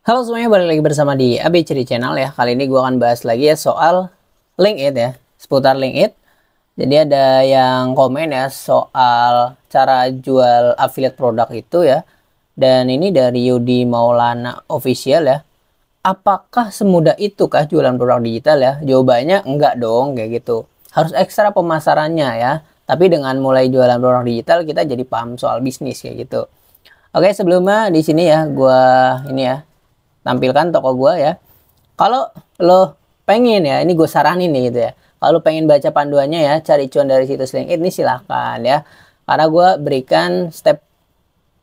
Halo semuanya, balik lagi bersama di ABCD Channel ya. Kali ini gue akan bahas lagi ya soal LinkedIn ya, seputar LinkedIn. Jadi ada yang komen ya soal cara jual affiliate produk itu ya. Dan ini dari Yudi Maulana Official ya. Apakah semudah itu kah jualan produk digital ya? Jawabannya enggak dong kayak gitu. Harus ekstra pemasarannya ya. Tapi dengan mulai jualan produk digital kita jadi paham soal bisnis kayak gitu. Oke, sebelumnya di sini ya gua ini ya tampilkan toko gue ya. Kalau lo pengen ya, ini gue saranin nih gitu ya. Kalau pengen baca panduannya ya, cari cuan dari situs LinkedIn ini silahkan ya. Karena gue berikan step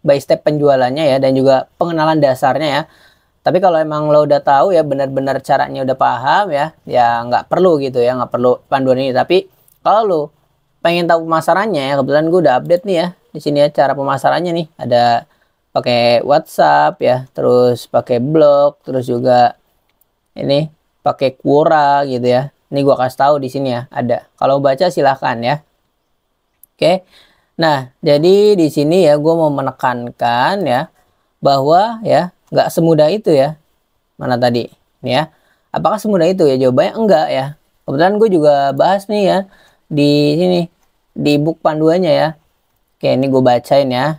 by step penjualannya ya dan juga pengenalan dasarnya ya. Tapi kalau emang lo udah tahu ya benar-benar caranya udah paham ya, ya nggak perlu gitu ya, nggak perlu panduan ini. Tapi kalau lo pengen tahu pemasarannya ya, kebetulan gue udah update nih ya di sini ya cara pemasarannya nih. Ada pakai WhatsApp ya, terus pakai blog, terus juga ini pakai Quora gitu ya. Ini gua kasih tahu di sini ya, ada. Kalau baca silahkan ya. Oke. Nah, jadi di sini ya gua mau menekankan ya bahwa ya nggak semudah itu ya. Mana tadi? Ini ya. Apakah semudah itu ya? Jawabannya enggak ya. Kebetulan gue juga bahas nih ya di sini di buku panduannya ya. Oke, ini gue bacain ya.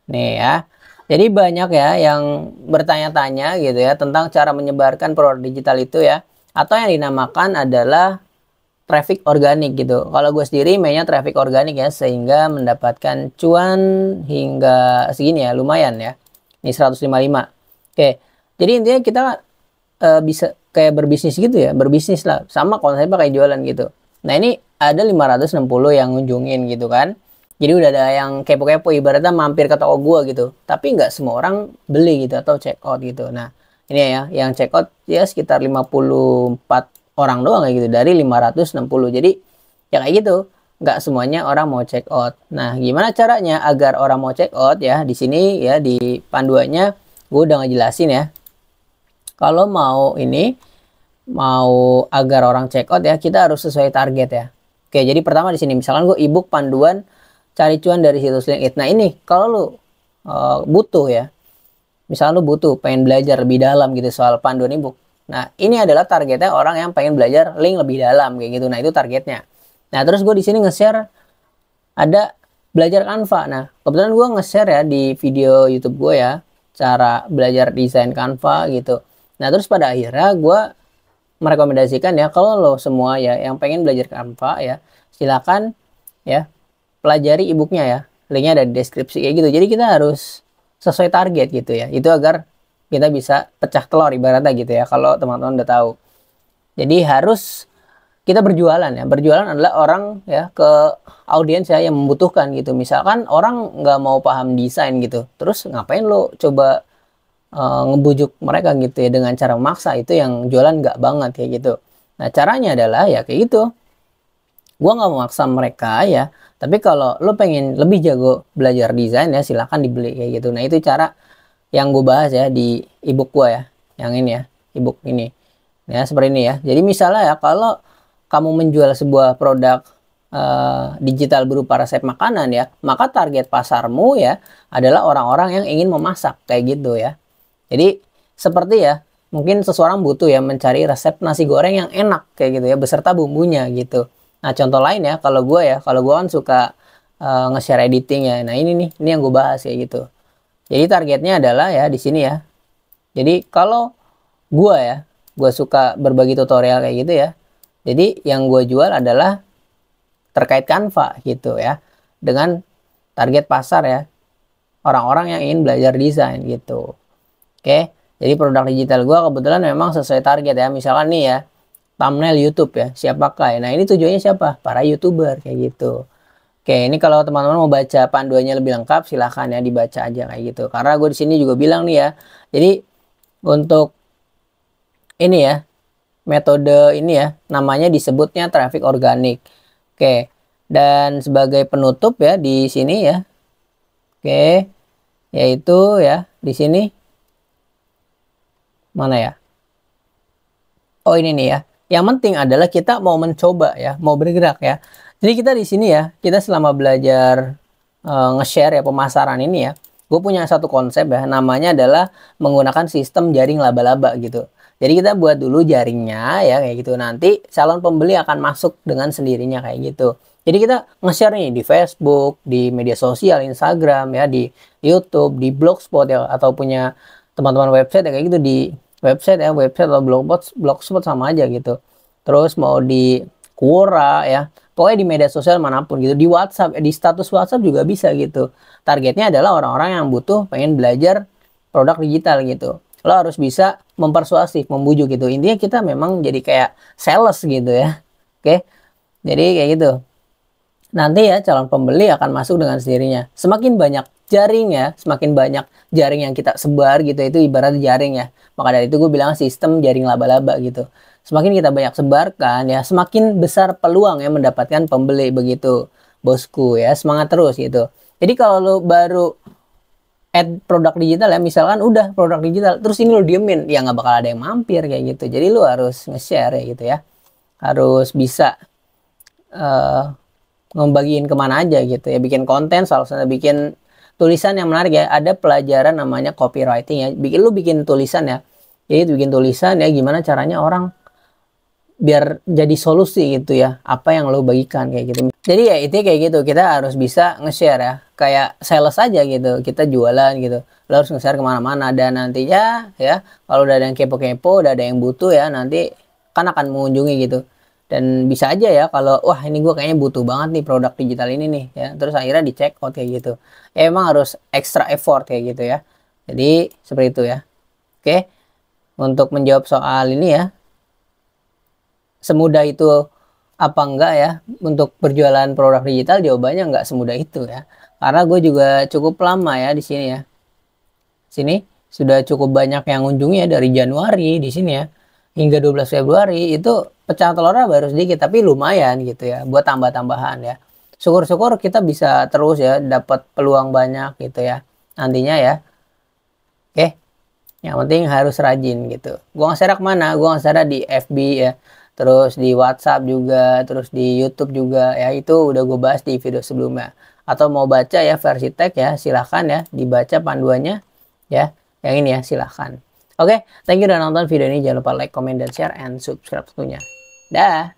Nih ya. Jadi banyak ya yang bertanya-tanya gitu ya tentang cara menyebarkan produk digital itu ya. Atau yang dinamakan adalah traffic organik gitu. Kalau gue sendiri mainnya traffic organik ya sehingga mendapatkan cuan hingga segini ya, lumayan ya. Ini 155. Oke. Jadi intinya kita bisa kayak berbisnis gitu ya, berbisnis lah. Sama konsepnya kayak jualan gitu. Nah, ini ada 560 yang ngunjungin gitu kan. Jadi udah ada yang kepo-kepo ibaratnya mampir ke toko gua gitu. Tapi nggak semua orang beli gitu atau check out gitu. Nah, ini ya yang check out ya sekitar 54 orang doang kayak gitu dari 560. Jadi ya kayak gitu. Nggak semuanya orang mau check out. Nah, gimana caranya agar orang mau check out ya? Di sini ya di panduannya gue udah ngejelasin ya. Kalau mau ini mau agar orang check out ya, kita harus sesuai target ya. Oke, jadi pertama di sini misalkan gue ebook panduan cari cuan dari situs LinkedIn. Nah, ini kalau lu butuh ya. Misalnya lu butuh pengen belajar lebih dalam gitu soal panduan ebook. Nah, ini adalah targetnya orang yang pengen belajar link lebih dalam kayak gitu. Nah, itu targetnya. Nah, terus gue di sini nge-share ada belajar Canva. Nah, kebetulan gue nge-share ya di video YouTube gue ya cara belajar desain Canva gitu. Nah, terus pada akhirnya gue merekomendasikan ya kalau lo semua ya yang pengen belajar Canva ya silakan ya pelajari e-booknya ya. Linknya ada di deskripsi kayak gitu. Jadi kita harus sesuai target gitu ya. Itu agar kita bisa pecah telur ibaratnya gitu ya. Kalau teman-teman udah tahu. Jadi harus kita berjualan ya. Berjualan adalah orang ya ke audiens ya yang membutuhkan gitu. Misalkan orang nggak mau paham desain gitu. Terus ngapain lo coba ngebujuk mereka gitu ya dengan cara memaksa, itu yang jualan nggak banget kayak gitu. Nah, caranya adalah ya kayak gitu. Gua nggak memaksa mereka ya. Tapi kalau lo pengen lebih jago belajar desain ya silahkan dibeli kayak gitu. Nah, itu cara yang gue bahas ya di ebook gue ya. Yang ini ya, ebook ini. Ya, seperti ini ya. Jadi misalnya ya kalau kamu menjual sebuah produk digital berupa resep makanan ya, maka target pasarmu ya adalah orang-orang yang ingin memasak kayak gitu ya. Jadi seperti ya, mungkin seseorang butuh ya mencari resep nasi goreng yang enak kayak gitu ya beserta bumbunya gitu. Nah, contoh lain ya kalau gue kan suka nge-share editing ya. Nah, ini yang gue bahas kayak gitu. Jadi targetnya adalah ya di sini ya. Jadi kalau gue suka berbagi tutorial kayak gitu ya. Jadi yang gue jual adalah terkait Canva gitu ya. Dengan target pasar ya. Orang-orang yang ingin belajar desain gitu. Oke, jadi produk digital gue kebetulan memang sesuai target ya. Misalkan nih ya, thumbnail YouTube ya, siapakah ya. Nah, ini tujuannya siapa? Para YouTuber kayak gitu. Oke, ini kalau teman-teman mau baca panduannya lebih lengkap, silahkan ya dibaca aja kayak gitu. Karena gue di sini juga bilang nih ya, jadi untuk ini ya, metode ini ya, namanya disebutnya traffic organik. Oke, dan sebagai penutup ya di sini ya, oke, yaitu ya di sini mana ya? Oh, ini nih ya. Yang penting adalah kita mau mencoba ya, mau bergerak ya. Jadi kita di sini ya, kita selama belajar nge-share ya pemasaran ini ya, gue punya satu konsep ya, namanya adalah menggunakan sistem jaring laba-laba gitu. Jadi kita buat dulu jaringnya ya kayak gitu. Nanti calon pembeli akan masuk dengan sendirinya kayak gitu. Jadi kita nge-share nih di Facebook, di media sosial, Instagram ya, di YouTube, di Blogspot ya, atau punya teman-teman website ya kayak gitu, di website ya, website atau blogspot sama aja gitu. Terus mau di Quora ya, pokoknya di media sosial manapun gitu, di WhatsApp, di status WhatsApp juga bisa gitu. Targetnya adalah orang-orang yang butuh pengen belajar produk digital gitu. Lo harus bisa mempersuasif, membujuk gitu. Intinya kita memang jadi kayak sales gitu ya. Oke. Jadi kayak gitu. Nanti ya calon pembeli akan masuk dengan sendirinya. Semakin banyak jaring ya, semakin banyak jaring yang kita sebar gitu, itu ibarat jaring ya. Maka dari itu gue bilang sistem jaring laba-laba gitu. Semakin kita banyak sebarkan ya, semakin besar peluang ya mendapatkan pembeli begitu. Bosku ya, semangat terus gitu. Jadi kalau lo baru add produk digital ya, misalkan udah produk digital terus ini lo diemin, ya nggak bakal ada yang mampir kayak gitu. Jadi lo harus nge-share ya gitu ya, harus bisa ngebagiin kemana aja gitu ya, bikin konten, salah satu bikin tulisan yang menarik ya. Ada pelajaran namanya copywriting ya, lu bikin tulisan ya, jadi bikin tulisan ya gimana caranya orang biar jadi solusi gitu ya, apa yang lo bagikan kayak gitu. Jadi ya itu kayak gitu, kita harus bisa nge-share ya, kayak sales aja gitu, kita jualan gitu, lo harus nge-share kemana-mana. Dan nantinya ya kalau udah ada yang kepo-kepo, udah ada yang butuh ya, nanti kan akan mengunjungi gitu. Dan bisa aja ya kalau wah ini gue kayaknya butuh banget nih produk digital ini nih ya, terus akhirnya di check out kayak gitu ya. Emang harus extra effort kayak gitu ya. Jadi seperti itu ya. Oke, untuk menjawab soal ini ya, semudah itu apa enggak ya untuk berjualan produk digital, jawabannya enggak semudah itu ya, karena gue juga cukup lama ya di sini ya. Sini sudah cukup banyak yang mengunjungi ya, dari Januari di sini ya hingga 12 Februari itu pecah telurnya baru sedikit, tapi lumayan gitu ya buat tambah-tambahan ya. Syukur-syukur kita bisa terus ya dapat peluang banyak gitu ya nantinya ya. Oke, yang penting harus rajin gitu. Gua nge-share kemana? Gua nge-share di FB ya, terus di WhatsApp juga, terus di YouTube juga ya. Itu udah gue bahas di video sebelumnya. Atau mau baca ya versi teks ya, silahkan ya dibaca panduannya ya. Yang ini ya silahkan. Oke, thank you udah nonton video ini. Jangan lupa like, comment, dan share, and subscribe tentunya. Dah.